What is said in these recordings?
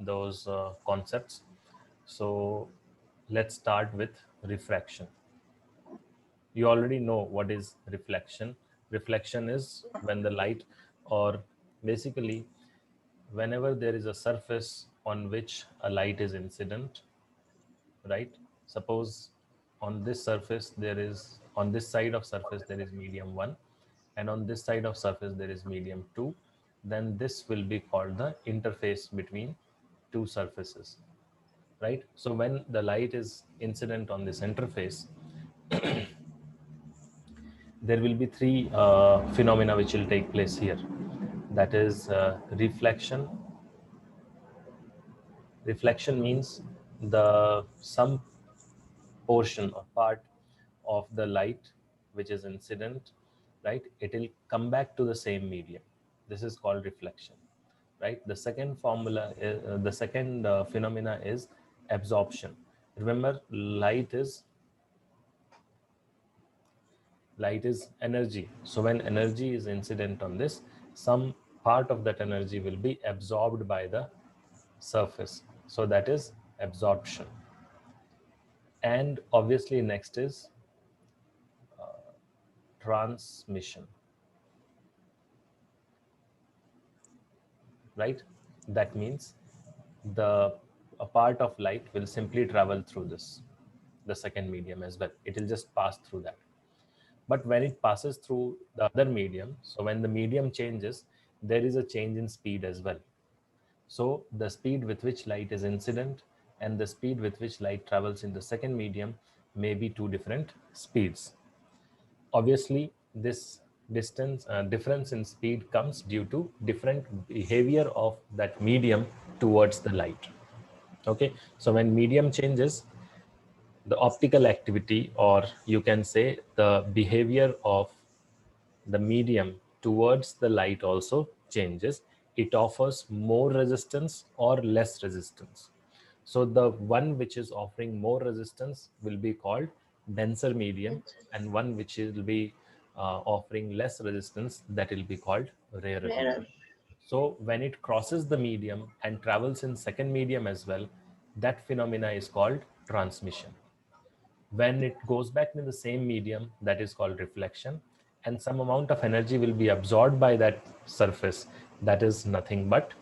those concepts. So let's start with refraction. You already know what is reflection. Reflection is when the light, or basically whenever there is a surface on which a light is incident, right? Suppose on this surface there is, on this side of surface there is medium 1, and on this side of surface there is medium 2, then this will be called the interface between two surfaces, right? So when the light is incident on this interface, there will be three phenomena which will take place here. That is reflection. Reflection means the some portion or part of the light which is incident, right? It will come back to the same medium. This is called reflection, right? The second formula is, the second phenomena is absorption. Remember, light is energy. So when energy is incident on this, some part of that energy will be absorbed by the surface. So that is absorption. And obviously next is transmission, right? That means the a part of light will simply travel through this, the second medium as well. It will just pass through that. But when it passes through the other medium, so when the medium changes, there is a change in speed as well. So the speed with which light is incident and the speed with which light travels in the second medium may be two different speeds. Obviously, this difference in speed comes due to different behavior of that medium towards the light. Okay, so when medium changes, the optical activity, or you can say the behavior of the medium towards the light also changes. It offers more resistance or less resistance. So the one which is offering more resistance will be called denser medium, and one which will be offering less resistance, that will be called rarer medium. So when it crosses the medium and travels in second medium as well, that phenomena is called transmission. When it goes back in the same medium, that is called reflection, and some amount of energy will be absorbed by that surface, that is nothing but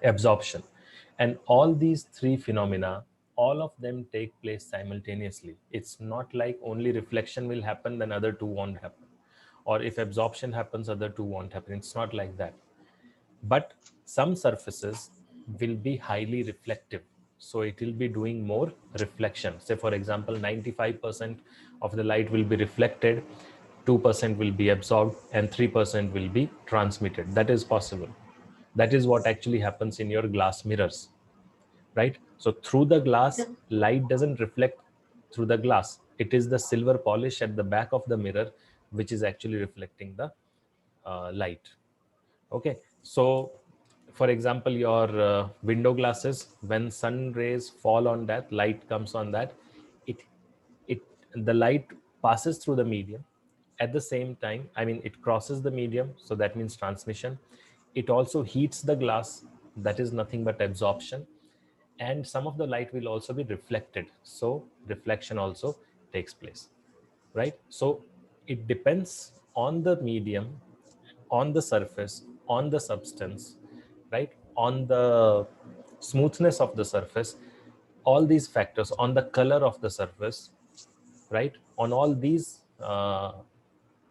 absorption. And all these three phenomena, all of them take place simultaneously. It's not like only reflection will happen, then other two won't happen, or if absorption happens, other two won't happen. It's not like that. But some surfaces will be highly reflective, so it will be doing more reflection. Say for example, 95% of the light will be reflected, 2% will be absorbed, and 3% will be transmitted. That is possible. That is what actually happens in your glass mirrors, right? So through the glass, light doesn't reflect through the glass. It is the silver polish at the back of the mirror which is actually reflecting the light. Okay, so for example, your window glasses, when sun rays fall on that, light comes on that, it it the light passes through the medium. At the same time, I mean, it crosses the medium, so that means transmission. It also heats the glass, that is nothing but absorption. And some of the light will also be reflected, so reflection also takes place, right? So it depends on the medium, on the surface, on the substance, right? On the smoothness of the surface, all these factors, on the color of the surface, right? On all these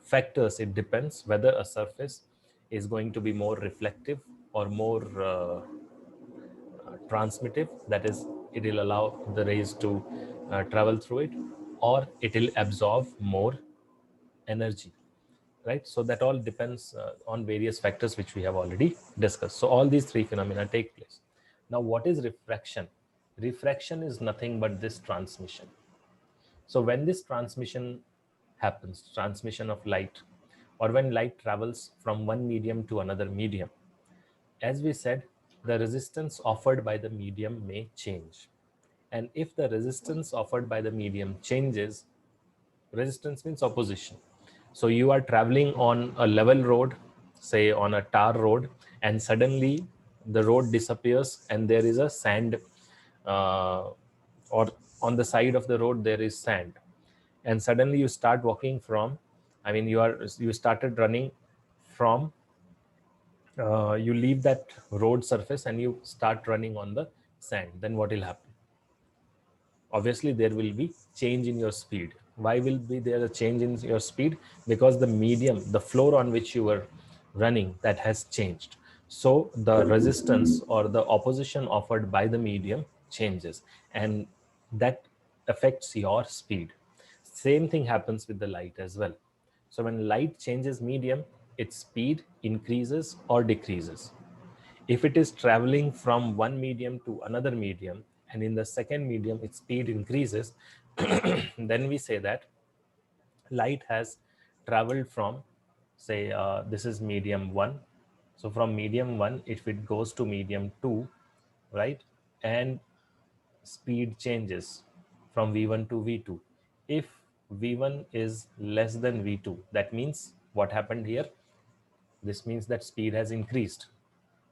factors, it depends whether a surface is going to be more reflective or more transmittive. That is, it will allow the rays to travel through it, or it will absorb more energy, right? So that all depends on various factors which we have already discussed. So all these three phenomena take place. Now what is refraction? Refraction is nothing but this transmission. So when this transmission happens, transmission of light, or when light travels from one medium to another medium, as we said, the resistance offered by the medium may change. And if the resistance offered by the medium changes, resistance means opposition. So you are traveling on a level road, say on a tar road, and suddenly the road disappears and there is a sand, or on the side of the road there is sand, and suddenly you start walking from, I mean you started running from, you leave that road surface and you start running on the sand, then what will happen? Obviously there will be change in your speed. Why will be there a change in your speed? Because the medium, the floor on which you were running, that has changed. So the resistance or the opposition offered by the medium changes, and that affects your speed. Same thing happens with the light as well. So when light changes medium, its speed increases or decreases. If it is traveling from one medium to another medium, and in the second medium its speed increases, then we say that light has traveled from, say, this is medium 1. So from medium 1, if it goes to medium 2, right, and speed changes from v1 to v2. If v1 is less than v2, that means what happened here? This means that speed has increased.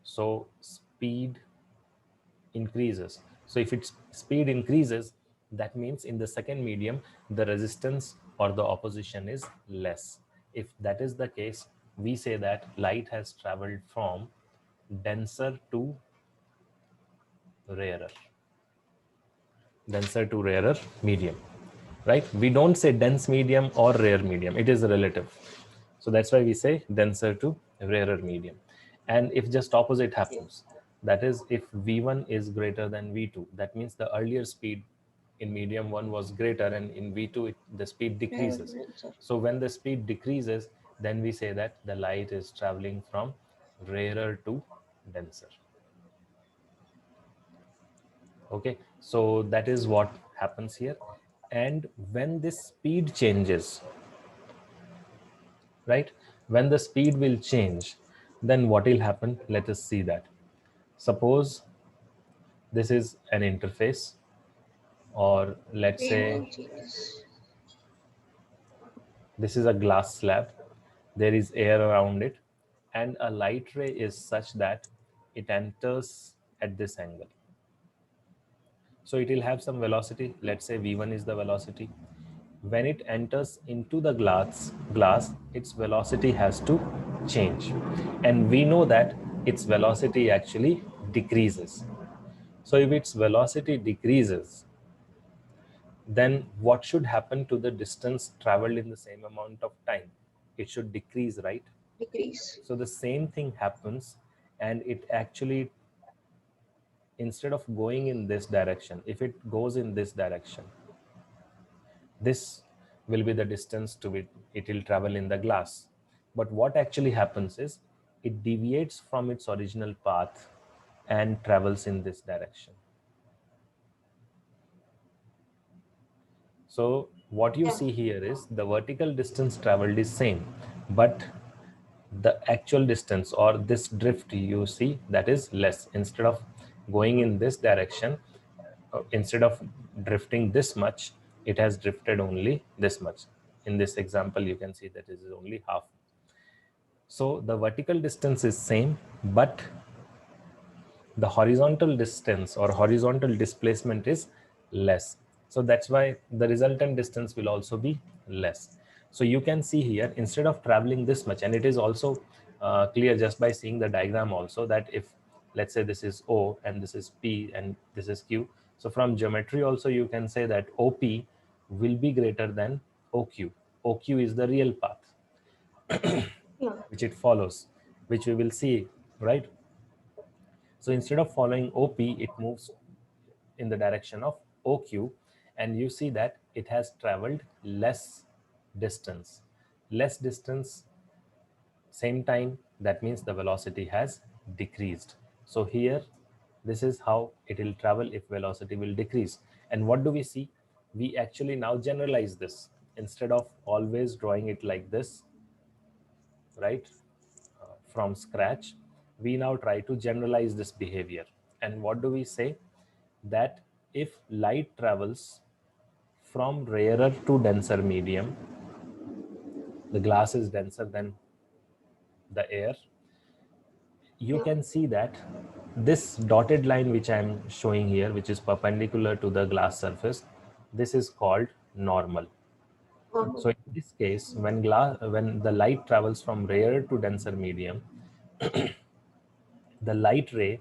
So speed increases. So if its speed increases, that means in the second medium, the resistance or the opposition is less. If that is the case, we say that light has traveled from denser to rarer, denser to rarer medium, right? We don't say dense medium or rare medium, it is relative. So that's why we say denser to rarer medium. And if just opposite happens, that is if v1 is greater than v2, that means the earlier speed in medium 1 was greater, and in v2 the speed decreases. So when the speed decreases, then we say that the light is traveling from rarer to denser. Okay, so that is what happens here. And when this speed changes, right, when the speed will change, then what will happen? Let us see that. Suppose this is an interface, or let's say this is a glass slab, there is air around it, and a light ray is such that it enters at this angle. So it will have some velocity, let's say v1 is the velocity. When it enters into the glass, its velocity has to change, and we know that its velocity actually decreases. So if its velocity decreases, then what should happen to the distance traveled in the same amount of time? It should decrease, right? Decrease. So the same thing happens, and it actually, instead of going in this direction, if it goes in this direction, this will be the distance to it will travel in the glass. But what actually happens is it deviates from its original path and travels in this direction. So what you Yeah. see here is the vertical distance traveled is same, but the actual distance or this drift you see, that is less. Instead of going in this direction, instead of drifting this much, it has drifted only this much. In this example you can see that it is only half. So the vertical distance is same, but the horizontal distance or horizontal displacement is less. So that's why the resultant distance will also be less. So you can see here, instead of traveling this much, and it is also clear just by seeing the diagram also, that if let's say this is O and this is P and this is Q, so from geometry also you can say that OP will be greater than OQ. OQ is the real path Yeah. which it follows, which we will see, right? So instead of following OP, it moves in the direction of OQ, and you see that it has traveled less distance. Less distance, same time, that means the velocity has decreased. So here, this is how it will travel if velocity will decrease. And what do we see? We actually now generalize this. Instead of always drawing it like this, right, from scratch, we now try to generalize this behavior. And what do we say? That if light travels from rarer to denser medium, the glass is denser than the air, you can see that this dotted line which I am showing here, which is perpendicular to the glass surface, this is called normal. So in this case, when the light travels from rarer to denser medium, the light ray,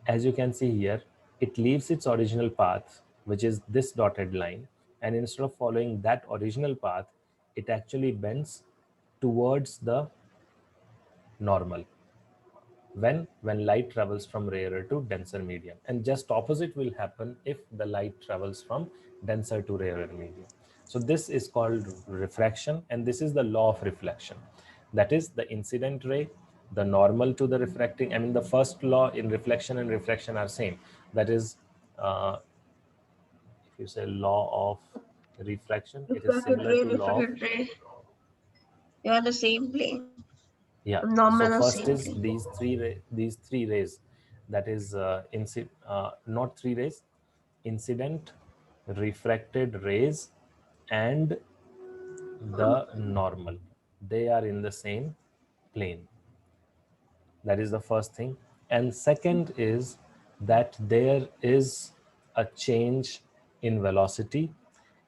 as you can see here, it leaves its original path, which is this dotted line, and instead of following that original path, it actually bends towards the normal when light travels from rarer to denser medium, and just opposite will happen if the light travels from denser to rarer medium. So this is called refraction, and this is the law of reflection. That is, the incident ray, the normal to the refracting, I mean the first law in reflection and refraction are same. That is, if you say law of refraction, it is Refracted similar ray, to law of, refracted ray. They are the same plane. yeah. So Normal or first same is plane. these three rays, that is not three rays, incident, refracted rays, and the normal, they are in the same plane. That is the first thing. And second is that there is a change in velocity,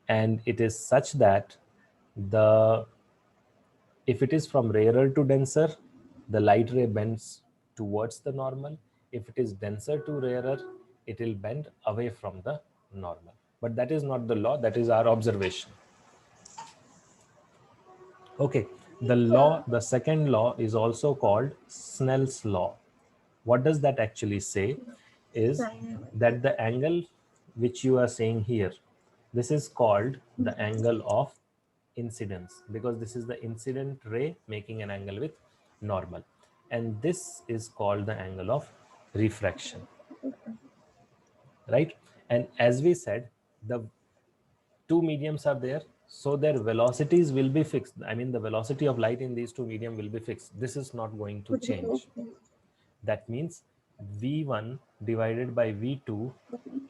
and it is such that the if it is from rarer to denser, the light ray bends towards the normal. If it is denser to rarer, it will bend away from the normal. But that is not the law, that is our observation. Okay, the second law is also called Snell's law. What does that actually say is that the angle which you are saying here, this is called the angle of incidence, because this is the incident ray making an angle with normal, and this is called the angle of refraction, right? And as we said, the two mediums are there, so their velocities will be fixed. I mean, the velocity of light in these two medium will be fixed. This is not going to change. That means v1 divided by v2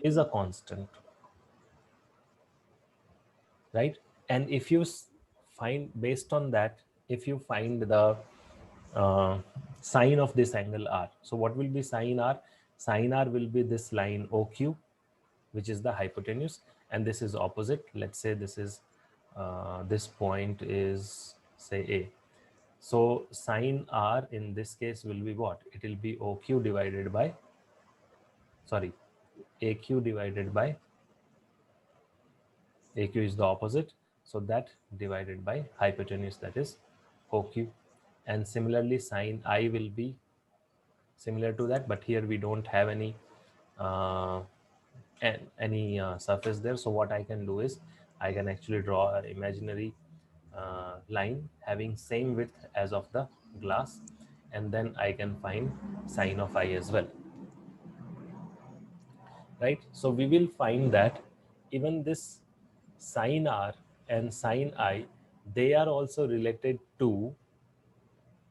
is a constant, right? And if you find, based on that, if you find the uh, sine of this angle r, so what will be sine r? Sine r will be this line OQ, which is the hypotenuse, and this is opposite. Let's say this is this point is say A. So sine r in this case will be what? It will be OQ divided by, sorry, AQ divided by, AQ is the opposite, so that divided by hypotenuse, that is OQ. And similarly sine I will be similar to that, but here we don't have any uh, surface there. So what I can do is I can actually draw an imaginary line having same width as of the glass, and then I can find sine of I as well, right? So we will find that even this sine r and sine I, they are also related to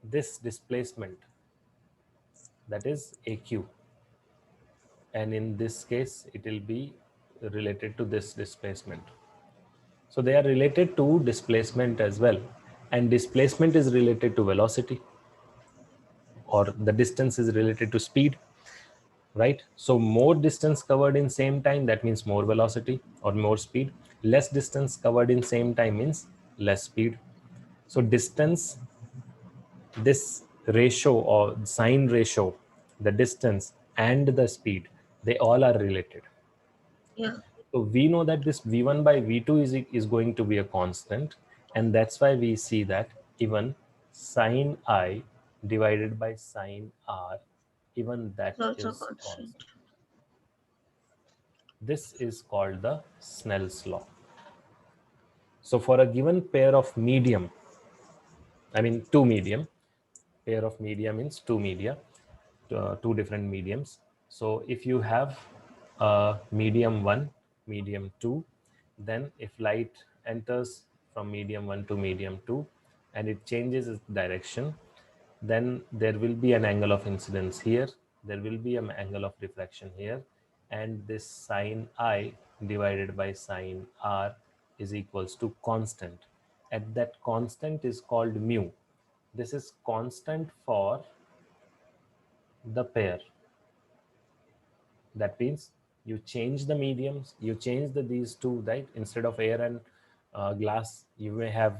this displacement, that is AQ, and in this case it will be related to this displacement. So they are related to displacement as well, and displacement is related to velocity, or the distance is related to speed, right? So more distance covered in same time, that means more velocity or more speed. Less distance covered in same time means less speed. So distance, this ratio or sine ratio, the distance and the speed, they all are related. Yeah. So we know that this v1 by v2 is going to be a constant, and that's why we see that even sine I divided by sine r, even that It's also is constant. constant. This is called the Snell's law. So for a given pair of medium, I mean two medium, pair of media means two media, two different mediums. So if you have medium 1, medium 2, then if light enters from medium 1 to medium 2 and it changes its direction, then there will be an angle of incidence here, there will be an angle of reflection here, and this sine I divided by sine r is equals to constant. And that constant is called mu. This is constant for the pair. That means you change the mediums, you change these two, right? Instead of air and glass, you may have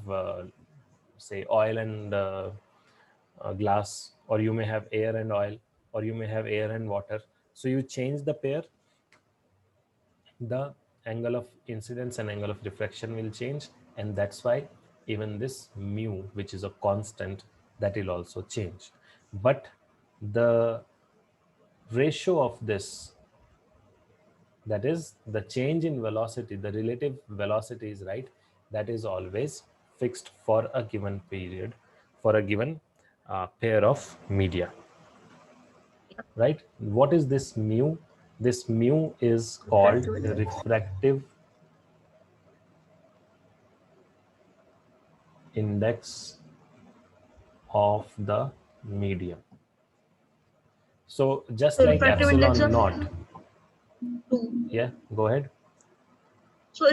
say oil and glass, or you may have air and oil, or you may have air and water. So you change the pair, the angle of incidence and angle of refraction will change, and that's why even this mu, which is a constant, that will also change. But the ratio of this, that is the change in velocity, the relative velocity is right, that is always fixed for a given period, for a given pair of media, right? What is this mu? This mu is called Refractive index. refractive index of the medium. So just So like refractive index epsilon of naught, 2. yeah, go ahead. So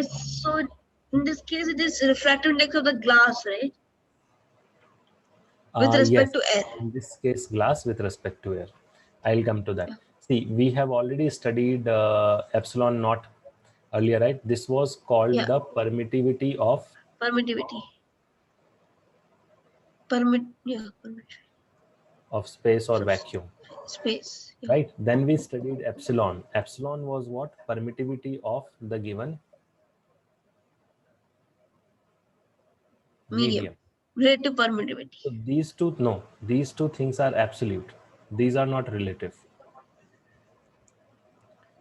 in this case, it is refractive index of the glass, right? With Yes, respect to air. in this case, glass with respect to air. I'll come to that. Yeah. See, we have already studied epsilon naught earlier, right? This was called Yeah. the permittivity Permittivity. Permittivity. of space or So vacuum, space. Yeah. right? Then we studied epsilon. Epsilon was what? Permittivity of the given Medium. medium. Relative permittivity. So these two things are absolute. These are not relative.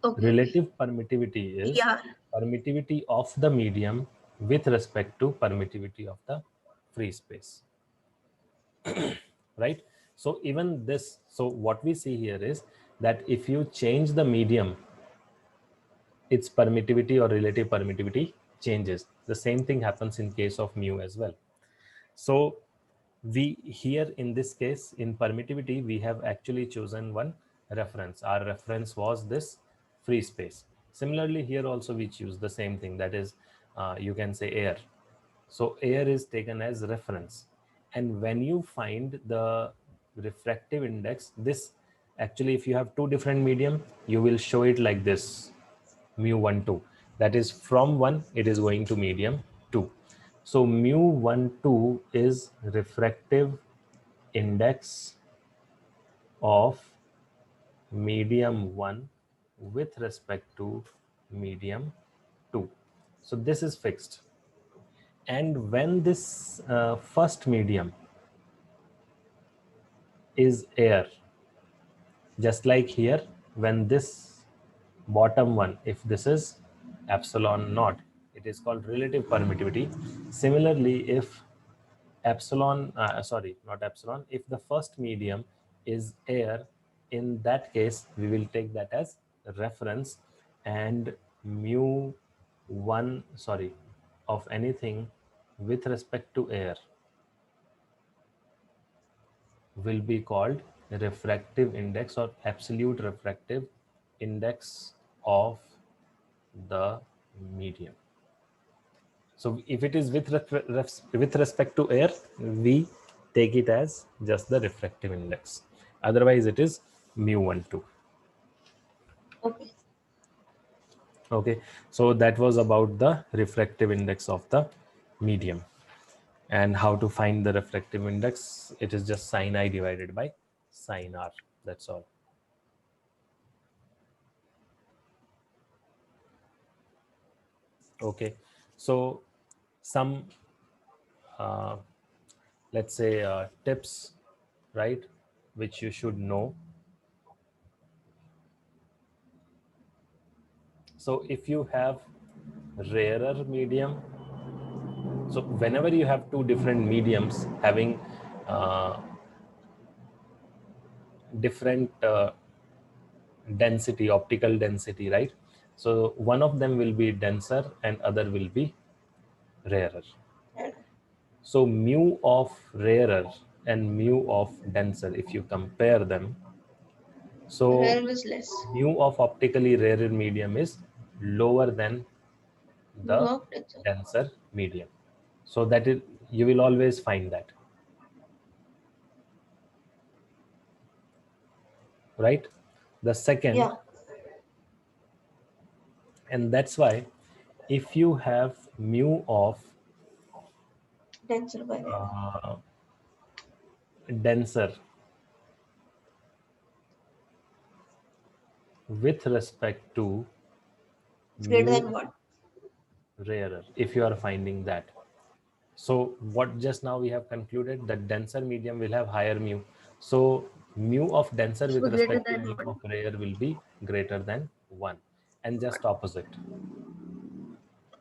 Okay. Relative permittivity is Yeah. permittivity of the medium with respect to permittivity of the free space, right? So even this, so what we see here is that if you change the medium, its permittivity or relative permittivity changes. The same thing happens in case of mu as well. So we here in this case in permittivity, we have actually chosen one reference. Our reference was this free space. Similarly, here also we choose the same thing, that is you can say air. So air is taken as reference. And when you find the refractive index, this actually, if you have two different medium, you will show it like this, mu1 2. That is from 1, it is going to medium 2. So mu1 2 is refractive index of medium 1 with respect to medium 2. So this is fixed. And when this first medium is air, just like here, when this bottom one, if this is epsilon naught, it is called relative permittivity. Similarly, if epsilon, sorry, not epsilon, if the first medium is air, in that case, we will take that as reference, and mu 1, sorry, of anything with respect to air will be called refractive index or absolute refractive index of the medium. So if it is with respect to air, we take it as just the refractive index. Otherwise, it is mu1 2. Okay. Okay, so that was about the refractive index of the medium. And how to find the refractive index? It is just sin I divided by sin R. That's all. Okay, so some let's say tips, right, which you should know. So if you have rarer medium, so whenever you have two different mediums having uh, different density, optical density, right? So one of them will be denser and other will be rarer. So mu of rarer and mu of denser, if you compare them, so Rare is less. mu of optically rarer medium is lower than Mu the of denser. denser medium. So that is, you will always find that. right? The second, Yeah. and that's why if you have mu of Denser by wave. Denser with respect to It's greater mu than 1. rarer, if you are finding that. So what just now we have concluded that denser medium will have higher mu. So mu of denser with So greater respect to than mu 1. of rare will be greater than 1, and just opposite.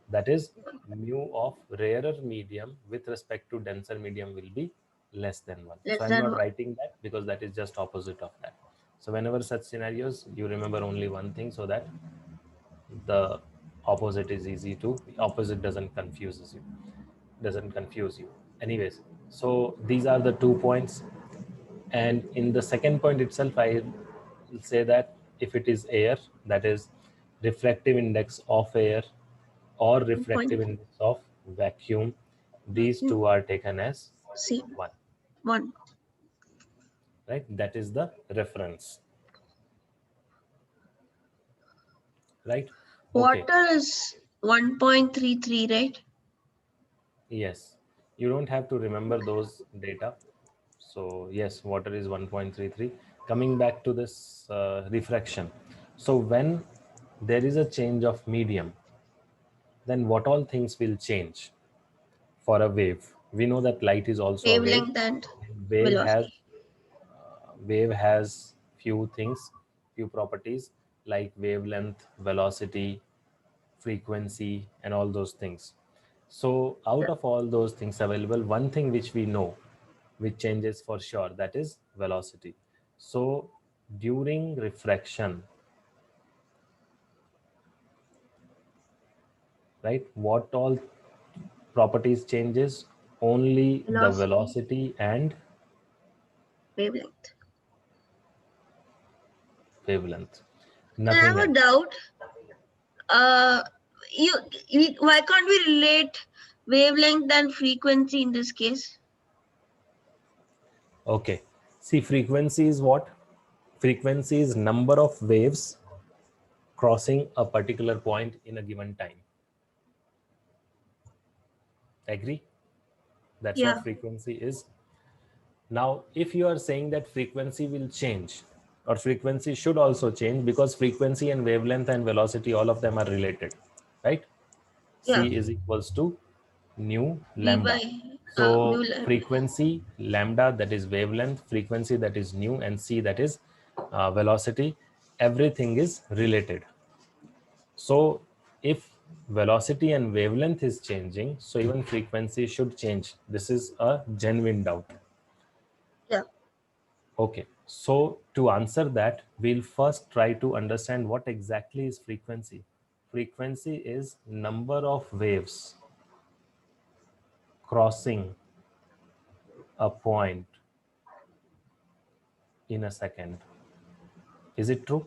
That is, mu of rarer medium with respect to denser medium will be less than 1. So Less I'm than not 1. writing that because that is just opposite of that. So whenever such scenarios, you remember only one thing so that the opposite is easy to, opposite doesn't confuse you. Anyways, so these are the 2 points. And in the second point itself, I will say that if it is air, that is refractive index of air or refractive Point index of vacuum, these two are taken as C. 1, 1. right? That is the reference, right? Okay. Water is 1.33, right? Yes, you don't have to remember those data. So yes, water is 1.33. Coming back to this refraction. So when there is a change of medium, then what all things will change for a wave? We know that light is also a wave. Wavelength and Wave has velocity. wave has few things, few properties like wavelength, velocity, frequency, and all those things. So out Yeah. of all those things available, one thing which we know, which changes for sure, that is velocity. So during refraction, right, what all properties changes? Only the Velocity, velocity and wavelength. wavelength, And I nothing have a else. doubt. Uh, why can't we relate wavelength and frequency in this case? Okay, see, frequency is what? Frequency is number of waves crossing a particular point in a given time. Agree? That's what Yeah. frequency is. Now, if you are saying that frequency will change, or frequency should also change, because frequency and wavelength and velocity, all of them are related, right? Yeah. C is equals to nu V lambda. by mu So lambda. frequency lambda, that is wavelength, frequency, that is nu, and c, that is velocity. Everything is related. So if velocity and wavelength is changing, so even frequency should change. This is a genuine doubt. Yeah. Okay, so to answer that, we'll first try to understand what exactly is frequency. Frequency is number of waves crossing a point in a second. Is it true?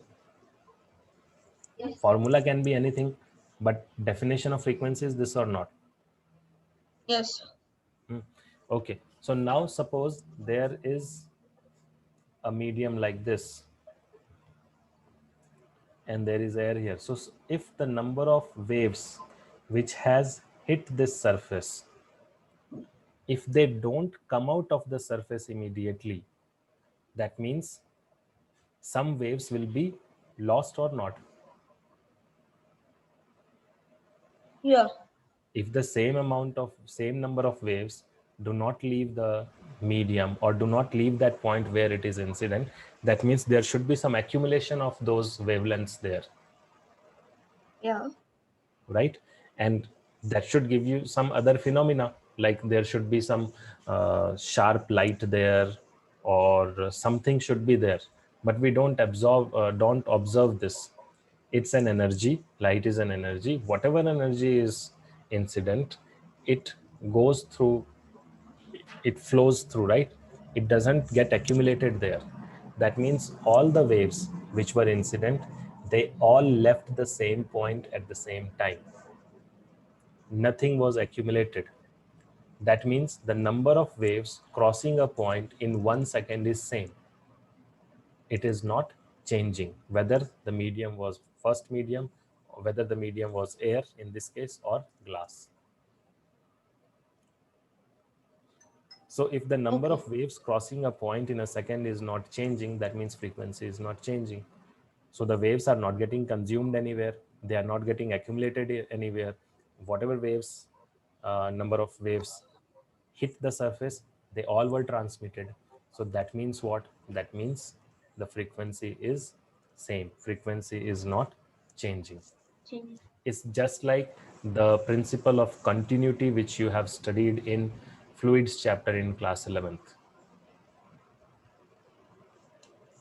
Yes. Formula can be anything, but definition of frequency is this or not? Yes. Okay, so now suppose there is a medium like this and there is air here. So if the number of waves which has hit this surface, if they don't come out of the surface immediately, that means some waves will be lost or not. Yeah. If the same number of waves do not leave the medium or do not leave that point where it is incident, that means there should be some accumulation of those wavelengths there, Yeah. right? And that should give you some other phenomena, like there should be some sharp light there, or something should be there, but we don't observe this. It's an energy. Light is an energy. Whatever energy is incident, it goes through, it flows through, right? It doesn't get accumulated there. That means all the waves which were incident, they all left the same point at the same time. Nothing was accumulated. That means the number of waves crossing a point in 1 second is same. It is not changing whether the medium was first medium, or whether the medium was air in this case or glass. So if the number Okay. of waves crossing a point in a second is not changing, that means frequency is not changing. So the waves are not getting consumed anywhere. They are not getting accumulated anywhere. Whatever waves, number of waves hit the surface, they all were transmitted. So that means what? That means the frequency is same. Frequency is not changing. Change. It's just like the principle of continuity which you have studied in fluids chapter in class 11th.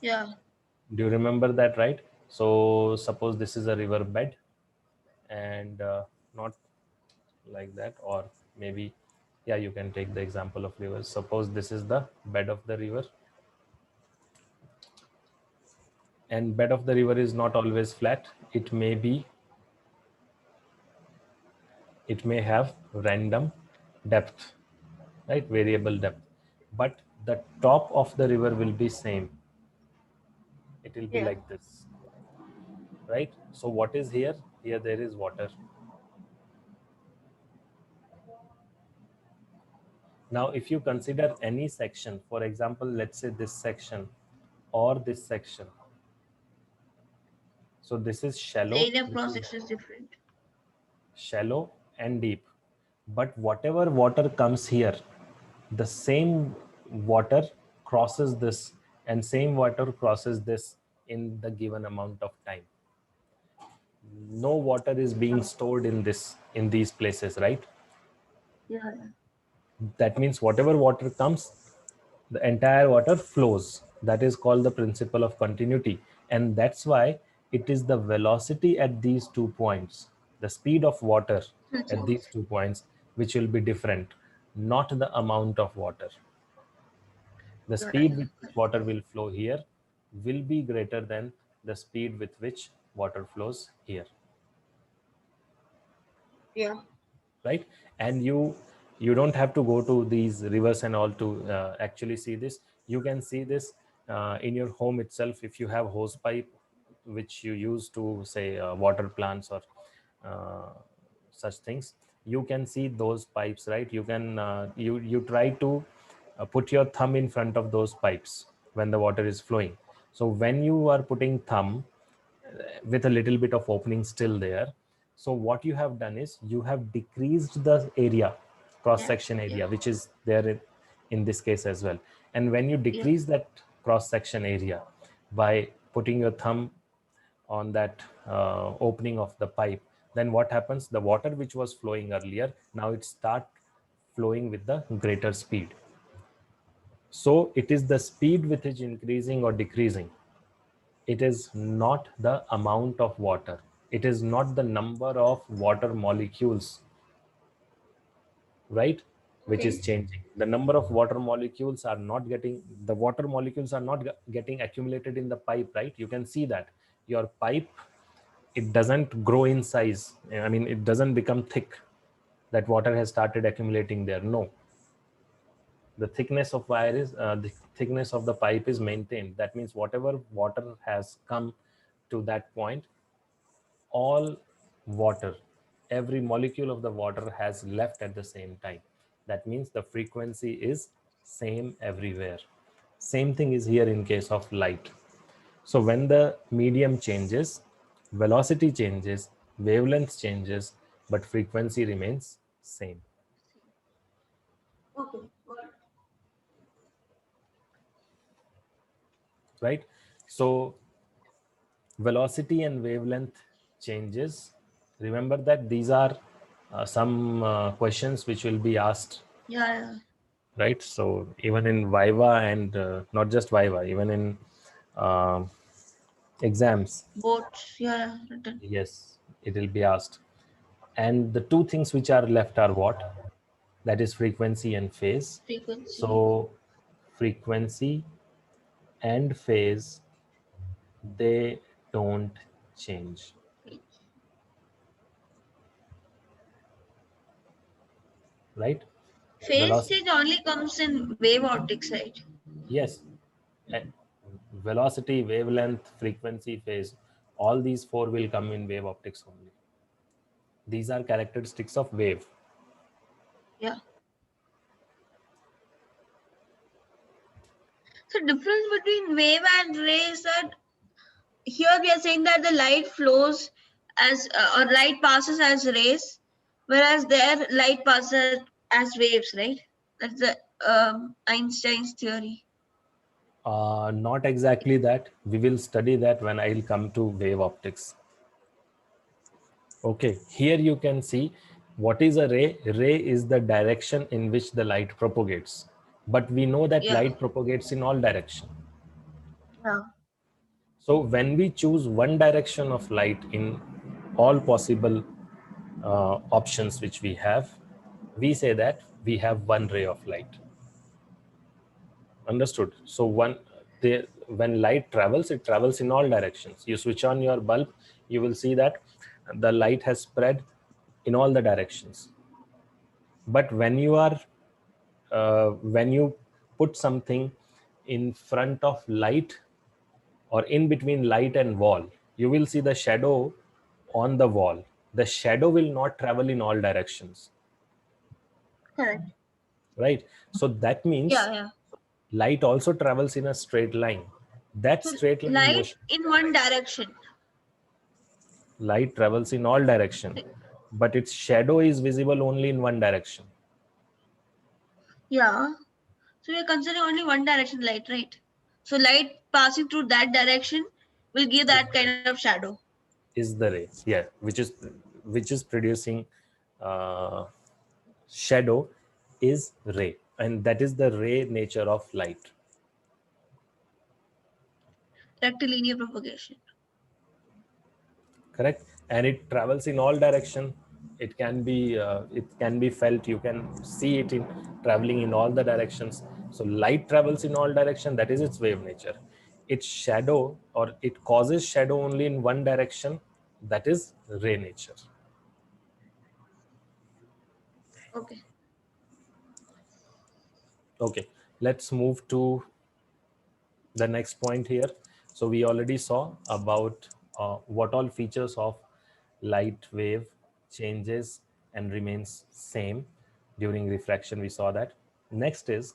Yeah. Do you remember that, right? So suppose this is a river bed, and not like that, or maybe, yeah, you can take the example of river. Suppose this is the bed of the river, and bed of the river is not always flat. It may have random depth, right? Variable depth, but the top of the river will be same. It will be Yeah. like this, right? So what is here? Here there is water. Now if you consider any section, for example, let's say this section or this section. So this is The shallow, area this is process is different. shallow and deep. But whatever water comes here, the same water crosses this, and same water crosses this in the given amount of time. No water is being stored in these places, right? Yeah. That means whatever water comes, the entire water flows. That is called the principle of continuity, and that's why it is the velocity at these 2 points, the speed of water Yeah. at these 2 points, which will be different, not the amount of water. The You're right. speed with which water will flow here will be greater than the speed with which water flows here, Yeah. right? And you don't have to go to these rivers and all to actually see this. You can see this in your home itself. If you have hose pipe which you use to say water plants or uh, such things, you can see those pipes, right? You can you try to put your thumb in front of those pipes when the water is flowing. So when you are putting thumb with a little bit of opening still there, so what you have done is you have decreased the area, cross Yeah. section Yeah. area, which is there in this case as well. And when you Yeah. decrease that cross section area by putting your thumb on that opening of the pipe, then what happens? The water which was flowing earlier, now it start flowing with the greater speed. So it is the speed with which increasing or decreasing. It is not the amount of water. It is not the number of water molecules, right? Which is Okay. changing. The number of water molecules are not getting, the water molecules are not getting accumulated in the pipe, right? You can see that your pipe, it doesn't grow in size. I mean, it doesn't become thick. That water has started accumulating there. No, the thickness of wire is the thickness of the pipe is maintained. That means whatever water has come to that point, all water, every molecule of the water has left at the same time. That means the frequency is same everywhere. Same thing is here in case of light. So when the medium changes, velocity changes, wavelength changes, but frequency remains same, Okay. Got right? So velocity and wavelength changes. Remember that these are some questions which will be asked, Yeah. Yeah. right? So even in Viva, and not just Viva, even in um exams, Boats. Yeah. Written. yes, it will be asked. And the two things which are left are what? That is frequency and phase. Frequency. So frequency and phase, they don't change, right? Phase Velocity, change only comes in wave optics, right? yes. Uh, velocity, wavelength, frequency, phase, all these four will come in wave optics only. These are characteristics of wave. Yeah. So difference between wave and ray is that here we are saying that the light flows as or light passes as rays, whereas there light passes as waves, right? That's the Einstein's theory. Not exactly that. We will study that when I'll come to wave optics. Okay, here you can see what is a ray. Ray is the direction in which the light propagates. But we know that Yeah. light propagates in all directions. Yeah. So when we choose one direction of light in all possible options which we have, we say that we have one ray of light. Understood? So when light travels, it travels in all directions. You switch on your bulb, you will see that the light has spread in all the directions. But when you put something in front of light or in between light and wall, you will see the shadow on the wall. The shadow will not travel in all directions, Correct. right? So that means Yeah. light also travels in a straight line. That So straight line light motion, in one direction. light travels in all direction, but its shadow is visible only in one direction. Yeah. So we are considering only one direction light, right? So light passing through that direction will give that kind of shadow. Is the ray, yeah, which is producing uh, shadow is ray, and that is the ray nature of light. Rectilinear propagation. Correct. And it travels in all direction. It can be felt. You can see it in traveling in all the directions. So light travels in all direction. That is its wave nature. Its shadow, or it causes shadow only in one direction. That is ray nature. Okay. Okay, let's move to the next point here. So we already saw about what all features of light wave changes and remains same during refraction. We saw that. Next is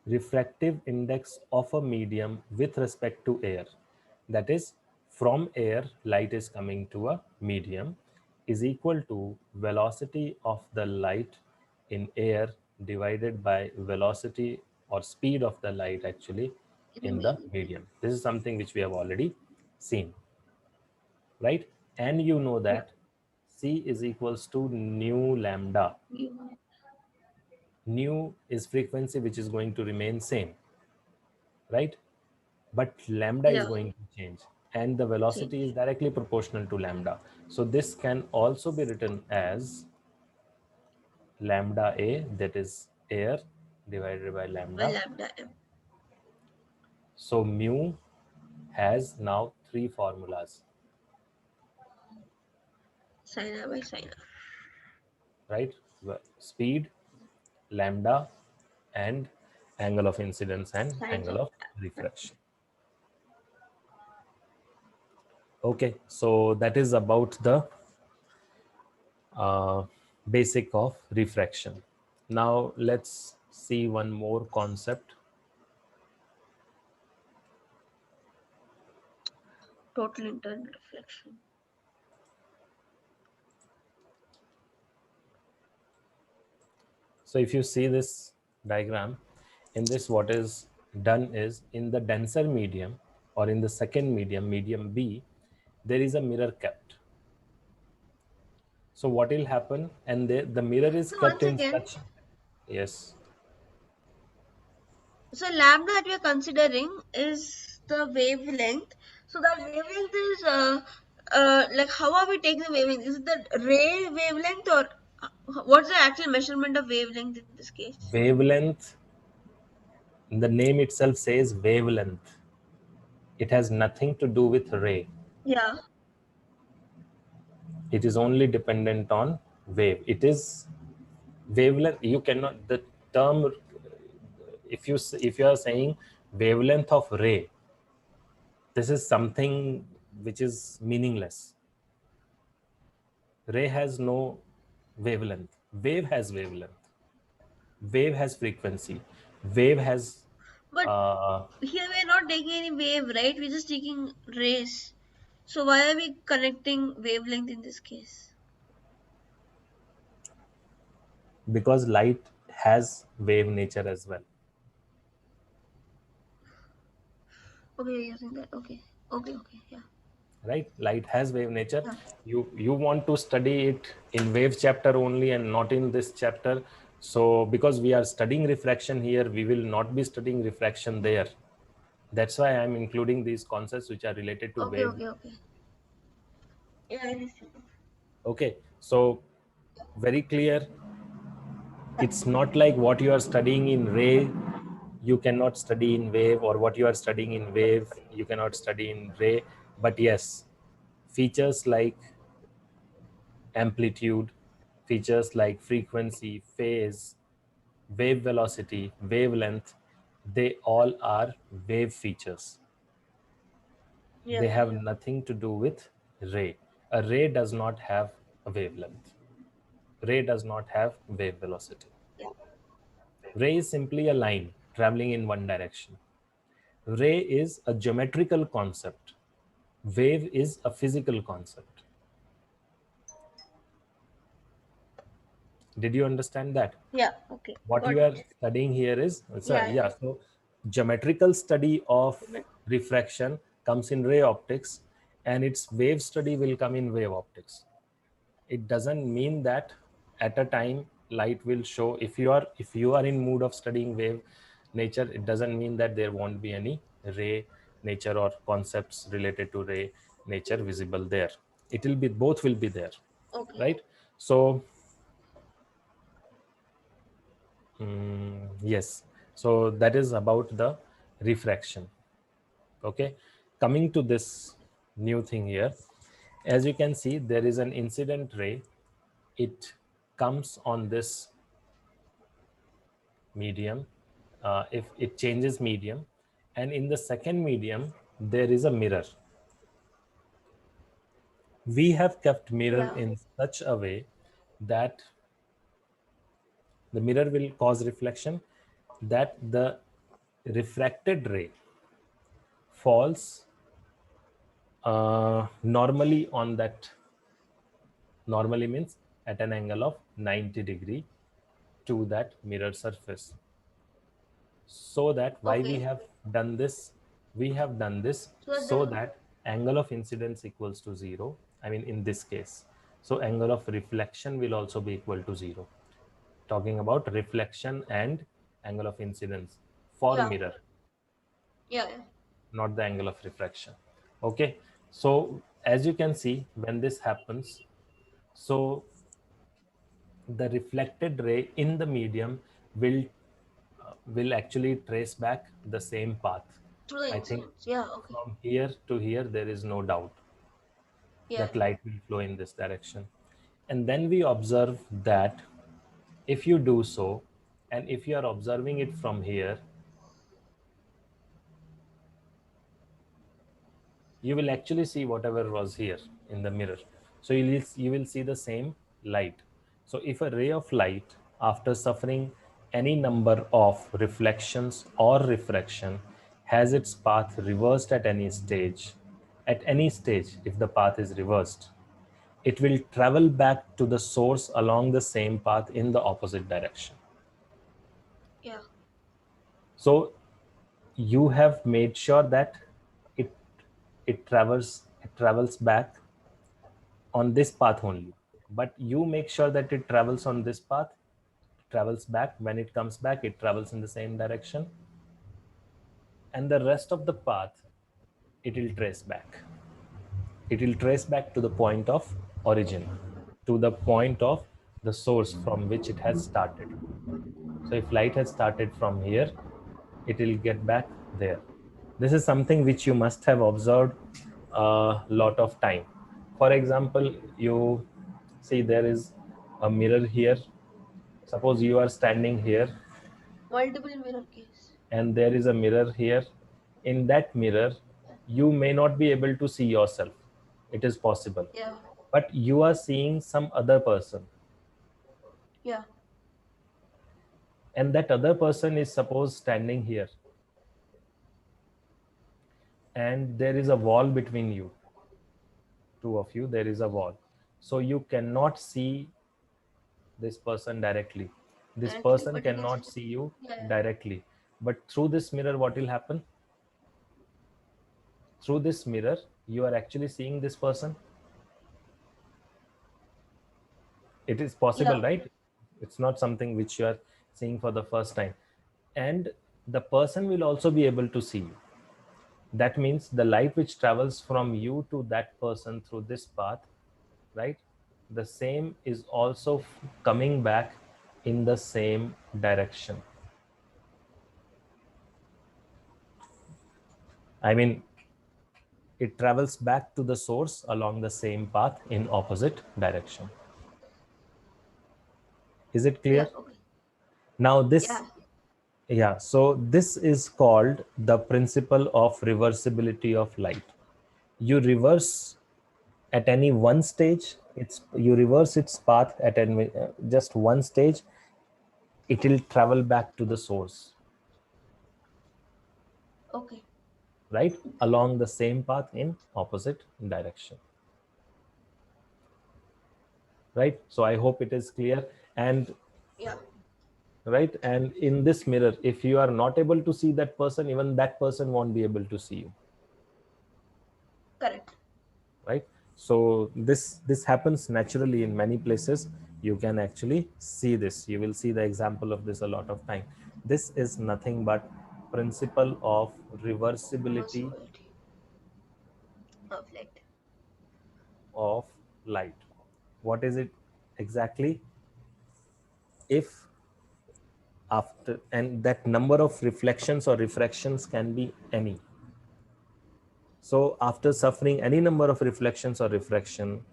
refractive index of a medium with respect to air. That is, from air, light is coming to a medium, is equal to velocity of the light in air divided by velocity or speed of the light actually In the in the medium. medium. This is something which we have already seen, right? And you know Yeah. that C is equals to nu lambda. Nu is frequency which is going to remain same, right? But lambda is Yeah. going to change, and the Change velocity is directly proportional to lambda. So this can also be written as lambda a, that is air, divided by by lambda. lambda m. So mu has now three formulas, Sin A by sin R. right? Speed, lambda, and angle of incidence and Sines angle of of refraction. Okay, so that is about the uh, basic of refraction. Now let's see one more concept. total internal reflection. So if you see this diagram, in this what is done is, in the denser medium or in the second medium, medium B, there is a mirror kept. So what will happen, and the mirror is So kept once in again, such, yes, so lambda that we are considering is the wavelength. So that wavelength is like how are we taking the wavelength? Is it the ray wavelength or what's the actual measurement of wavelength in this case? wavelength, the name itself says wavelength. It has nothing to do with ray. Yeah. It is only dependent on wave. It is wavelength. You cannot, the term, if you are saying wavelength of ray, this is something which is meaningless. Ray has no wavelength. Wave has wavelength. Wave has frequency. Wave has But uh, here we're not taking any wave, right? We're just taking rays. So why are we connecting wavelength in this case? because light has wave nature as well. Okay, you're using that. Okay. Okay, yeah. Right, light has wave nature. Yeah. You want to study it in wave chapter only and not in this chapter. So because we are studying refraction here, we will not be studying refraction there. That's why I'm including these concepts which are related to Okay, wave. okay. Yeah, I understand. Okay, so very clear. It's not like what you are studying in ray you cannot study in wave, or what you are studying in wave you cannot study in ray. But yes, features like amplitude, features like frequency, phase, wave velocity, wavelength, they all are wave features. They Yeah. have nothing to do with ray. A ray does not have a wavelength. Ray does not have wave velocity. Yeah. Ray is simply a line traveling in one direction. Ray is a geometrical concept. Wave is a physical concept. Did you understand that? Yeah. Okay. What Got you are it. studying here is, Yeah, yeah. so geometrical study of refraction comes in ray optics, and its wave study will come in wave optics. It doesn't mean that at a time light will show. If you are in mood of studying wave nature, it doesn't mean that there won't be any ray nature or concepts related to ray nature visible there. It will be, both will be there, Okay. right? So yes, so that is about the refraction. Okay, coming to this new thing here, as you can see, there is an incident ray. It comes on this medium. If it changes medium, and in the second medium there is a mirror. We have kept mirror Yeah. in such a way that the mirror will cause reflection, that the refracted ray falls normally on that. Normally means at an angle of 90 degree to that mirror surface. So that, why we Okay. have done this, we have done this So so the that angle of incidence equals to 0. I mean, in this case, so angle of reflection will also be equal to 0. Talking about reflection and angle of incidence for yeah. mirror, Yeah, yeah. not the angle of refraction. Okay, so as you can see, when this happens, so the reflected ray in the medium will actually trace back the same path. Through the I think incidents. Yeah, okay. from here to here there is no doubt Yeah. that light will flow in this direction. And then we observe that if you do so, and if you are observing it from here, you will actually see whatever was here in the mirror. So you will see the same light. So if a ray of light, after suffering any number of reflections or refraction, has its path reversed at any stage, if the path is reversed, it will travel back to the source along the same path in the opposite direction. Yeah. So you have made sure that it it travels back on this path only, but you make sure that it travels on this path, travels back. When it comes back, it travels in the same direction, and the rest of the path, it will trace back. It will trace back to the point of origin, to the point of the source from which it has started. So if light has started from here, it will get back there. This is something which you must have observed a lot of time. For example, you see there is a mirror here. Suppose you are standing here. Multiple mirror case. and there is a mirror here. In that mirror, you may not be able to see yourself. It is possible. Yeah. But you are seeing some other person, Yeah. and that other person is suppose standing here, and there is a wall between you, two of you, there is a wall. So you cannot see this person directly. This Directly, person but you can. cannot see you Yeah. directly. But through this mirror, what will happen? Through this mirror, you are actually seeing this person. It is possible, Yeah. right? It's not something which you are seeing for the first time. And the person will also be able to see you. That means the light which travels from you to that person through this path, right? The same is also coming back in the same direction. I mean, it travels back to the source along the same path in opposite direction. Is it Yeah. clear? Okay. Now this, Yeah. yeah, so this is called the principle of reversibility of light. You reverse at any one stage, it's you reverse its path at any, just one stage, it will travel back to the source, Okay. right, along the same path in opposite direction, right? So I hope it is clear. And Yeah. right, and in this mirror, if you are not able to see that person, even that person won't be able to see you, Correct. right? So this happens naturally in many places. You can actually see this, you will see the example of this a lot of time. This is nothing but principle of reversibility Reversibility of light. of light. What is it exactly? If after, and that number of reflections or refractions can be any. So after suffering any number of reflections or refraction,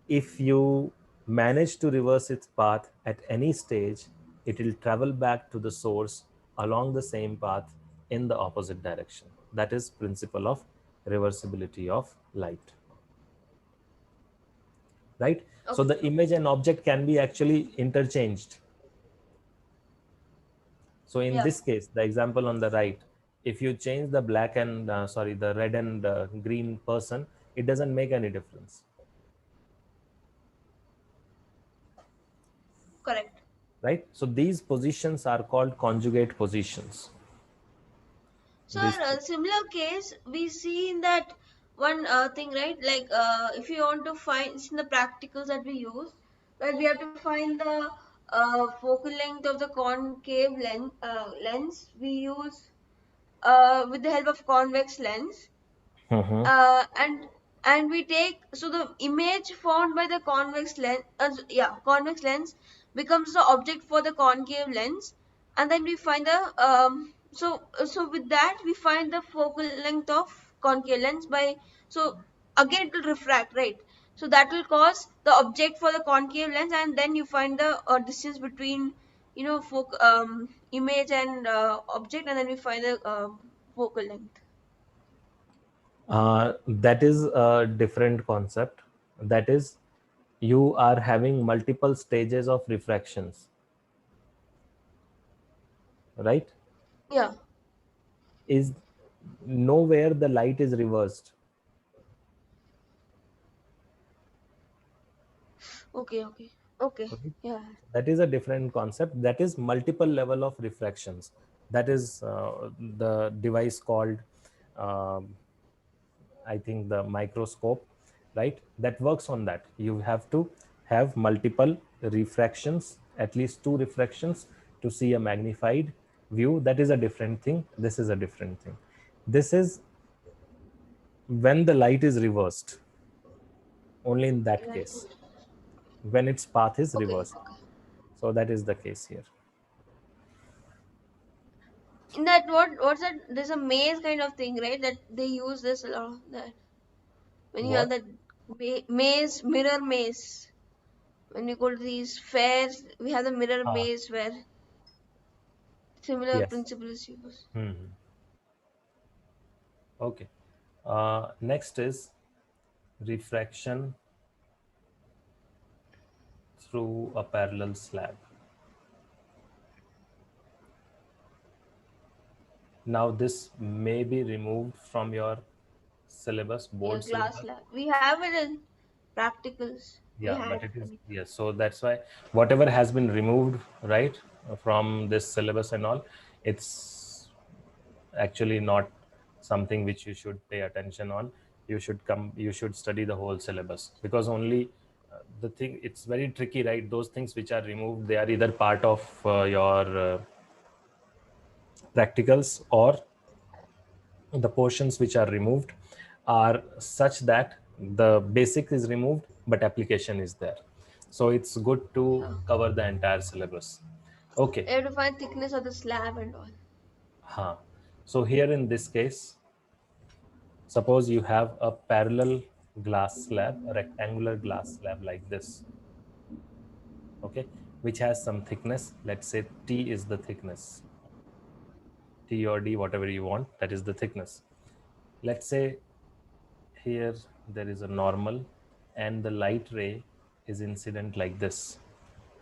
if you manage to reverse its path at any stage, it will travel back to the source along the same path in the opposite direction. That is principle of reversibility of light. Right? So Okay. the image and object can be actually interchanged. So in Yeah. this case, the example on the right, if you change the black and sorry, the red and green person, it doesn't make any difference, Correct. right? So these positions are called conjugate positions. So These, in a similar case, we see in that one thing, right? Like if you want to find, it's in the practicals that we use, where we have to find the focal length of the concave lens. We use with the help of convex lens, Mhm. uh, and and we take, so the image formed by the convex lens becomes the object for the concave lens, and then we find the so with that we find the focal length of concave lens by, so again it will refract, right? So that will cause the object for the concave lens, and then you find the distance between, image and object, and then we find the focal length. That is a different concept. That is, you are having multiple stages of refractions, right? Yeah. Is nowhere the light is reversed. Okay, okay, okay. Right? Yeah. That is a different concept. That is multiple level of refractions. That is the device called, um, I think, the microscope, right? That works on that. You have to have multiple refractions, at least two refractions, to see a magnified view. That is a different thing. This is a different thing. This is when the light is reversed, only in that Right. case, when its path is Okay, reversed. okay. So that is the case here. In that, what's that? There's a maze kind of thing, right? That they use this a lot. That when you have What? that maze, mirror maze. When you go to these fairs, we have the mirror Ah, maze where. Similar Yes. principle is used. Hmm. Okay. Next is refraction through a parallel slab. Now this may be removed from your syllabus, Yeah, board glass syllabus. lab. We have it in practicals. We Yeah, had. but it I is, mean, yes. So that's why whatever has been removed, right, from this syllabus and all, it's actually not something which you should pay attention on. You should study the whole syllabus, because only the thing, it's very tricky, right? Those things which are removed, they are either part of your practicals, or the portions which are removed are such that the basic is removed but application is there. So it's good to yeah. cover the entire syllabus. Okay. You have to find thickness of the slab and all. Huh. So here in this case, suppose you have a parallel glass slab, a rectangular glass slab like this, okay, which has some thickness. Let's say T is the thickness, T or D, whatever you want, that is the thickness. Let's say here there is a normal and the light ray is incident like this.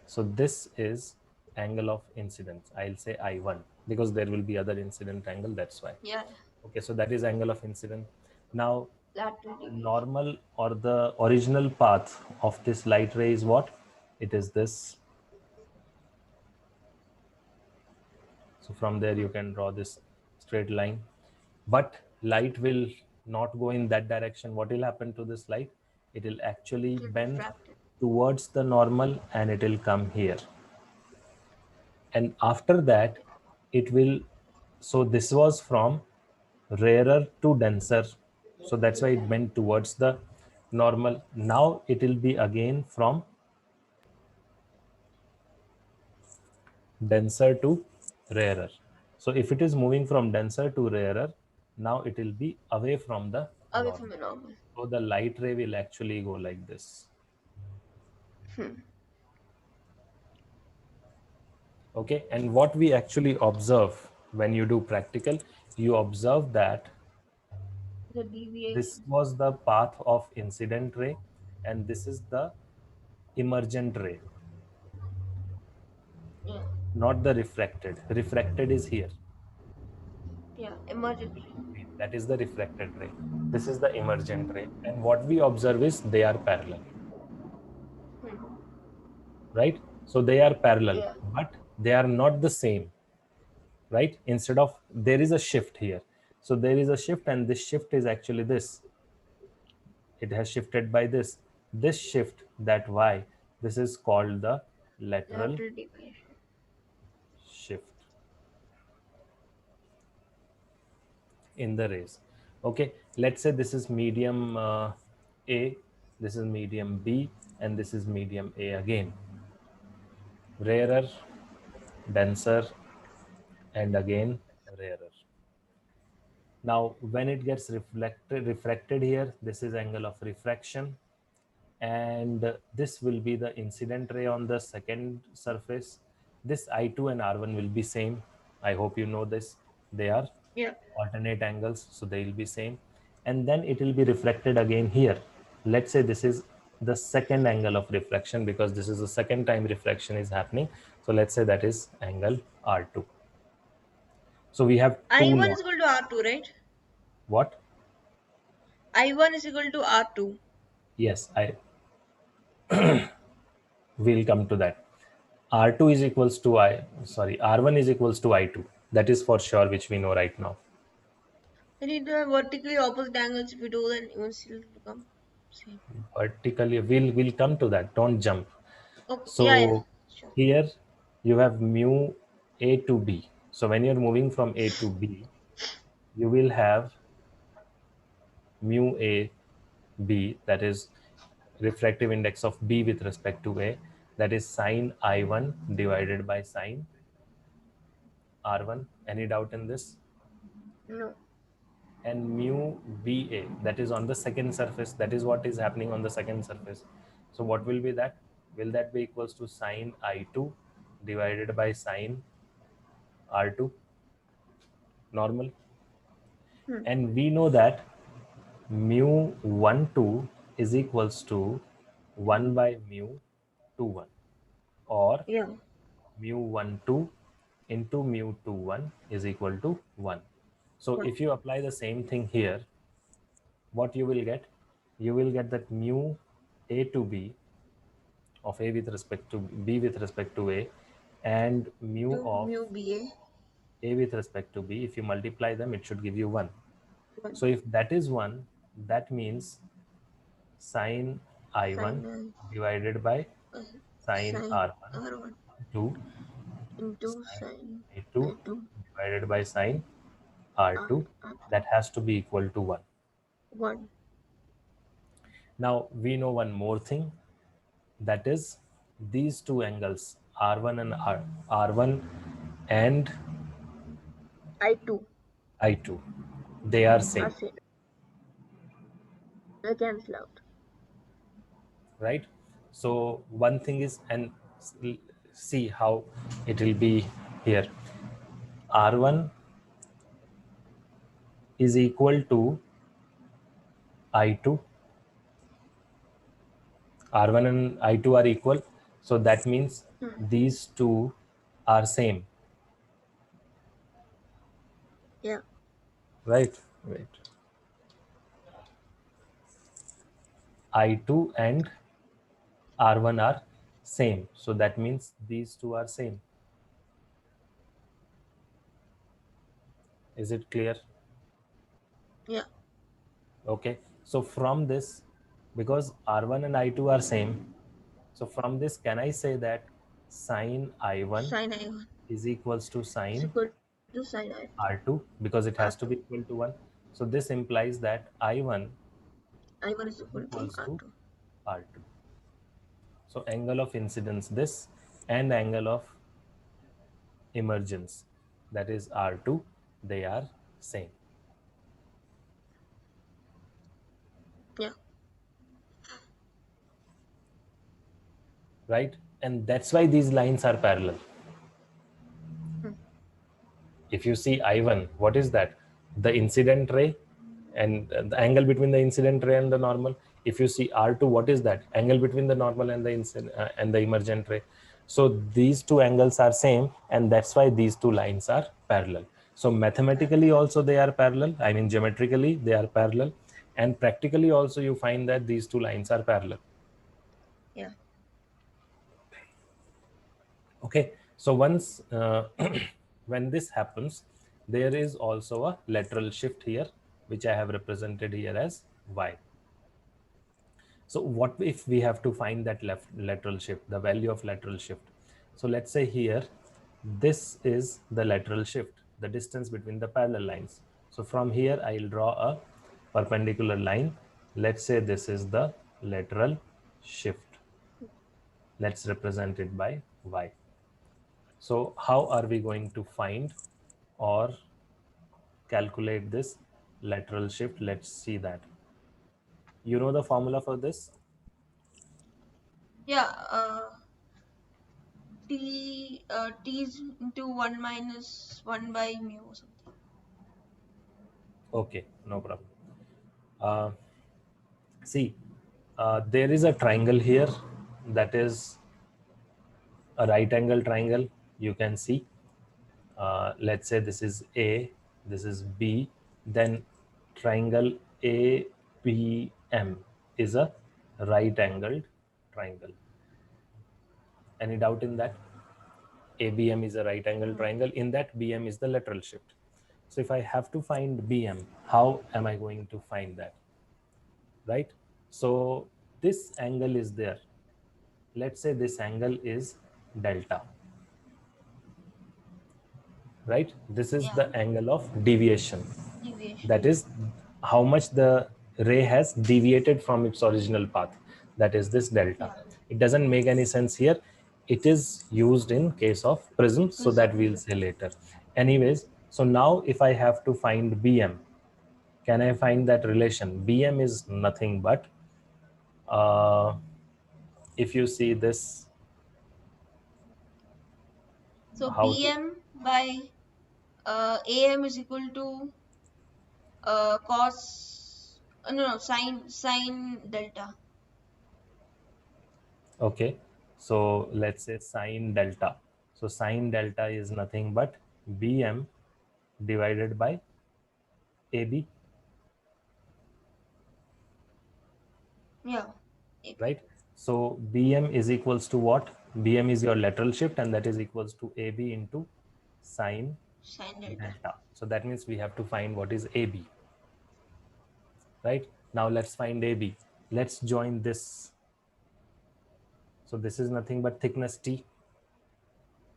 So this is angle of incidence. I'll say I1 because there will be other incident angle, that's why. Yeah, Okay, so that is angle of incidence. Now lateral the deviation. normal or the original path of this light ray is what? It is this. So from there you can draw this straight line, but light will not go in that direction. What will happen to this light? It will actually Get bend refracted. towards the normal and it will come here. And after that, it will, so this was from rarer to denser. So that's why it bent towards the normal. Now it will be again from denser to rarer. So if it is moving from denser to rarer, now it will be away from the Away from normal. the normal. So the light ray will actually go like this. Hmm. Okay, and what we actually observe when you do practical, you observe that The this deviation. was the path of incident ray and this is the emergent ray, Yeah. not the refracted. Refracted is here. Yeah. Emergency. That is the refracted ray. This is the emergent ray. And what we observe is they are parallel, Hmm. right? So they are parallel, Yeah. but they are not the same, right? Instead of, there is a shift here. So there is a shift and this shift is actually this. It has shifted by this. This shift, that Y, this is called the lateral Lateral deviation. shift in the rays. Okay, let's say this is medium A, this is medium B, and this is medium A again. Rarer, denser, and again rarer. Now, when it gets refracted here, this is angle of refraction, and this will be the incident ray on the second surface. This I2 and R1 will be same. I hope you know this. They are Yeah. alternate angles, so they will be same. And then it will be reflected again here. Let's say this is the second angle of refraction because this is the second time refraction is happening. So let's say that is angle R2. So we have two I1 now. is equal to R2, right? What? I1 is equal to R2. Yes, I will come to that. R2 is equals to R1 is equals to I2. That is for sure, which we know right now. We need to have vertically opposite angles. If we do, then even still become same. Vertically, we'll come to that. Don't jump. Okay. Yeah. Yeah. So Sure. here you have mu A to B. So when you're moving from A to B, you will have mu A B, that is refractive index of B with respect to A, that is sine I1 divided by sine R1. Any doubt in this? No. And mu BA, that is on the second surface. That is what is happening on the second surface. So what will be that? Will that be equals to sine I2 divided by sine R2 normal. Hmm. And we know that mu 1 2 is equals to 1 by mu 2 1, or Yeah. mu 1 2 into mu 2 1 is equal to 1. So One. if you apply the same thing here, what you will get? You will get that mu a to b of a with respect to b with respect to a, and mu To of mu BA. a with respect to b, if you multiply them, it should give you 1. One. So if that is 1, that means sine I1 Sin divided by uh, sine sin R1 R1 to into sine sin I2 I2 divided by sine R, R2, R2. that has to be equal to 1. 1. Now we know one more thing, that is these two angles R1 and R1 and I2 I2, they are are same, same. They cancel out. right? So one thing is, and see how it will be here. R1 is equal to I2. R1 and I2 are equal. So that means Hmm. these two are same, Yeah. right? Wait. I2 and R1 are same. So that means these two are same. Is it clear? Yeah. Okay. So from this, because R1 and I2 are same, so from this, can I say that sine I1 Sin I1 is equals to is sine equal to sin I2. R2, because it has to R2. be equal to 1. So this implies that I1 I1 is is equal to equals to R2. R2. So angle of incidence this, and angle of emergence, that is R2, they are same, Yeah. right? And that's why these lines are parallel. Hmm. If you see I1, what is that? The incident ray, and the angle between the incident ray and the normal. If you see R2, what is that? Angle between the normal and the and the emergent ray. So these two angles are same, and that's why these two lines are parallel. So mathematically also they are parallel. I mean geometrically they are parallel, and practically also you find that these two lines are parallel. Yeah. Okay, so once when this happens, there is also a lateral shift here, which I have represented here as y. So what if we have to find that lateral shift, the value of lateral shift? So let's say here, this is the lateral shift, the distance between the parallel lines. So from here, I'll draw a perpendicular line. Let's say this is the lateral shift. Let's represent it by y. So how are we going to find or calculate this lateral shift? Let's see that. You know the formula for this? Yeah. T is into 1 minus 1 by mu or something. Okay, no problem. Uh, See, there is a triangle here, that is a right angle triangle. You can see, let's say this is A, this is B, then triangle ABM is a right angled triangle. Any doubt in that? ABM is a right angle Hmm. triangle. In that, BM is the lateral shift. So if I have to find BM, how am I going to find that? Right? So this angle is there. Let's say this angle is delta, right? This is Yeah. the angle of deviation. Deviation. That is how much the ray has deviated from its original path. That is this delta. Yeah. It doesn't make any sense here. It is used in case of prism, so that Prism. we'll say later. Anyways, so now if I have to find BM, can I find that relation? BM is nothing but, uh, if you see this, So how to, PM by AM is equal to cos, no, sine delta. Okay, so let's say sine delta. So sine delta is nothing but Bm divided by AB, Yeah. AB. right? So Bm is equals to what? Bm is your lateral shift, and that is equals to AB into sine Sine delta. delta. So that means we have to find what is AB, right? Now let's find AB. Let's join this. So this is nothing but thickness T.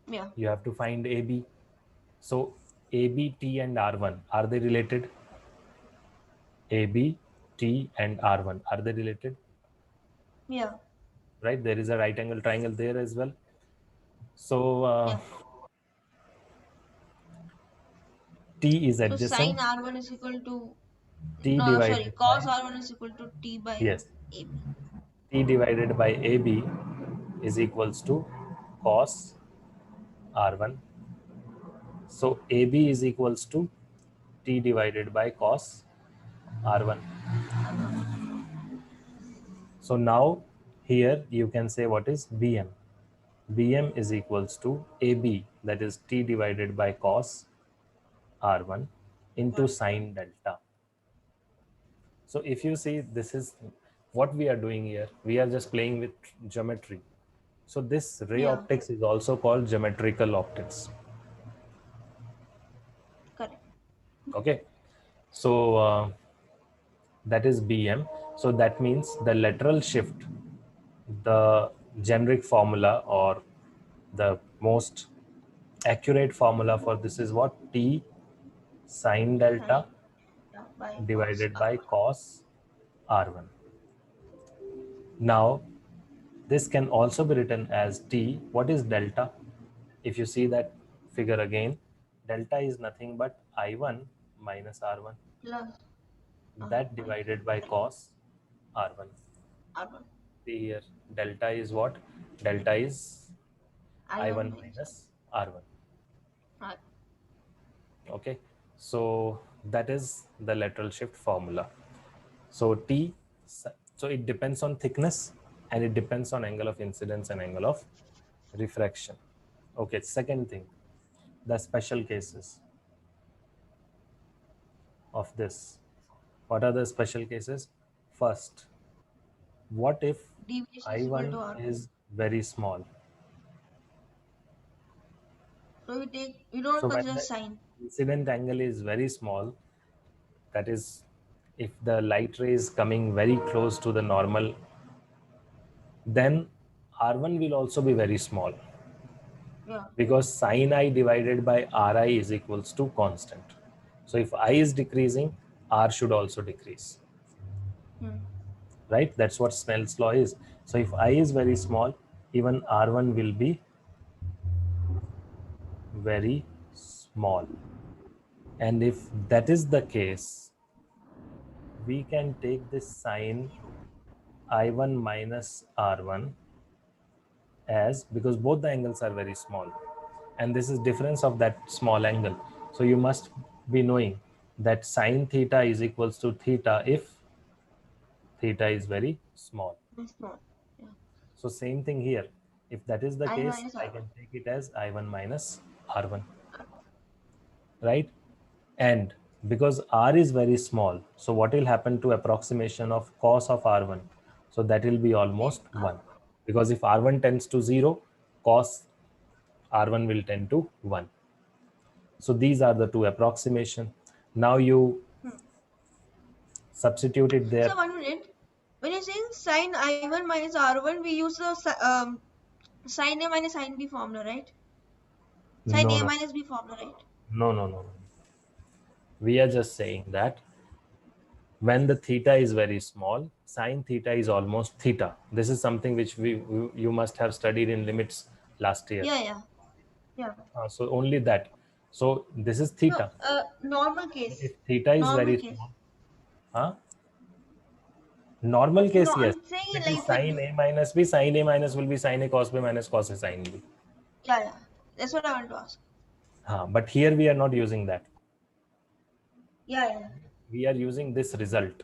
Yeah. You have to find AB. So AB, T, and R1, are they related? AB, T, and R1, are they related? Yeah. Right? There is a right angle triangle there as well. So Yeah. T is So sine adjacent. R1 is equal to, T no, sorry, divided cos by, R1 is equal to T by yes, AB. T divided by AB is equals to cos R1. So AB is equals to T divided by cos R1. R1. So now here you can say what is Bm. Bm is equals to AB, that is T divided by cos R1 into One. sine delta. So if you see, this is what we are doing here. We are just playing with geometry. So this ray Yeah. optics is also called geometrical optics. Correct. Okay. So that is Bm. So that means the lateral shift, the generic formula or the most accurate formula for this is what? T sine delta Sine by cos divided by R1. cos R1. Now, this can also be written as T. What is delta? If you see that figure again, delta is nothing but I1 minus R1, Plus that minus divided by cos R1. R1. See here, delta is what? Delta is I1 I1 minus minus R1. R. Okay, so that is the lateral shift formula. So T, so it depends on thickness and it depends on angle of incidence and angle of refraction. Okay, second thing, the special cases of this. What are the special cases? First, what if Deviation is equal to I1 R1. is very small? So we don't So when consider the sine. incident angle is very small, that is, if the light ray is coming very close to the normal, then R1 will also be very small Yeah. because sin I divided by Ri is equals to constant. So if I is decreasing, R should also decrease, Hmm. right? That's what Snell's law is. So if I is very small, even R1 will be very small. And if that is the case, we can take this sine I1 minus R1 as, because both the angles are very small and this is difference of that small angle. So you must be knowing that sine theta is equals to theta if theta is very small. It's not. Yeah. So same thing here. If that is the I case, minus I R1. can take it as I1 minus R1, right? And because R is very small, so what will happen to approximation of cos of R1? So that will be Then almost 1. R1. Because if R1 tends to 0, cos R1 will tend to 1. So these are the two approximation. Now you Hmm. substitute it there. So 1 minute. When you're saying sine I1 minus R1, we use the sine A minus sine B formula, right? Sine No, A no, minus B formula, right? no, no, no. We are just saying that when the theta is very small, sine theta is almost theta. This is something which you must have studied in limits last year. Yeah, yeah, yeah. So only that. So this is No, theta. normal case. If theta is Normal very case. small, huh? Normal No, case, yes. I'm saying If it it is like if sine A minus B, sine A minus will be sine A cos B minus cos A sine B. yeah, yeah. That's what I want to ask. But here we are not using that. Yeah. We are using this result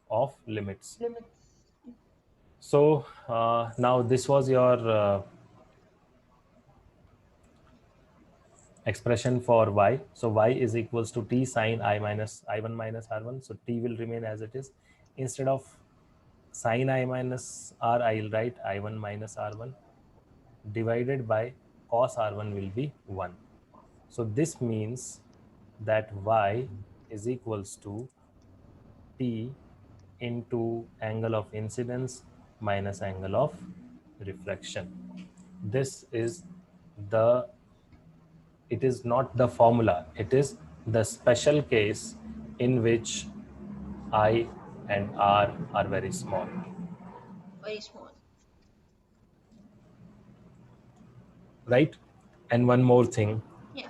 of limits. Limits. So now this was your expression for y. So y is equals to t sine I1 minus r1. So t will remain as it is. Instead of sine I minus r, I will write I1 minus r1 divided by cos r1 will be 1. So this means that y is equals to t into angle of incidence minus angle of reflection. This is the, it is not the formula, it is the special case in which I and r are very small. Very small. Right? And one more thing, Yeah.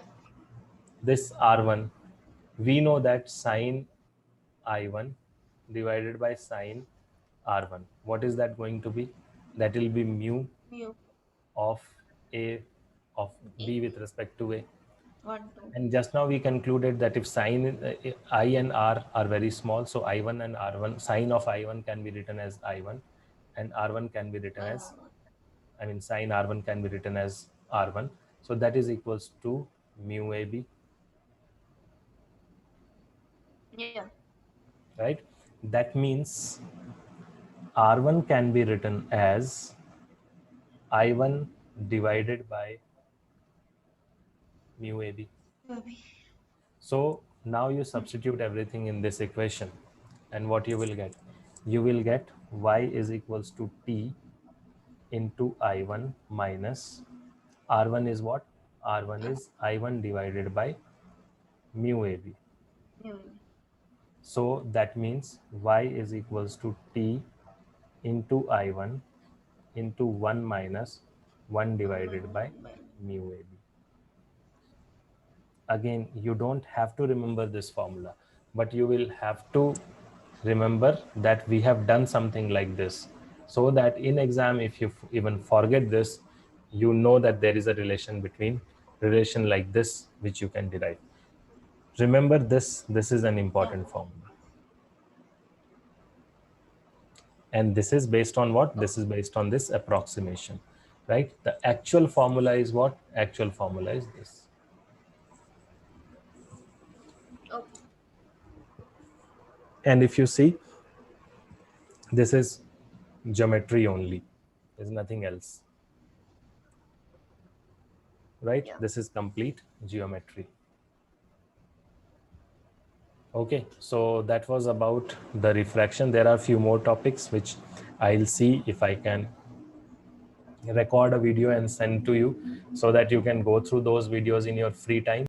this r1, we know that sine I1 divided by sine r1, what is that going to be? That will be mu Mu. of a of b with respect to a. 1, 2. And just now we concluded that if sine I and r are very small, so I1 and r1, sine of I1 can be written as I1 and r1 can be written as, I mean sine r1 can be written as r1. So that is equals to mu ab, Yeah. right? That means r1 can be written as I1 divided by mu ab. Maybe. So now you substitute everything in this equation, and what you will get? You will get y is equals to t into I1 minus R1 is what? R1 is I1 divided by mu AB. Mu. So that means y is equals to t into I1 into 1 minus 1 divided by mu AB. Again, you don't have to remember this formula, but you will have to remember that we have done something like this, so that in exam, if you even forget this, you know that there is a relation like this which you can derive. Remember this is an important formula, and this is based on what? This is based on this approximation, right? The actual formula is what? Actual formula is this. Okay. And if you see, this is geometry only, there's nothing else, right? Yeah. This is complete geometry. Okay, so that was about the refraction. There are a few more topics which I'll see if I can record a video and send to you, so that you can go through those videos in your free time.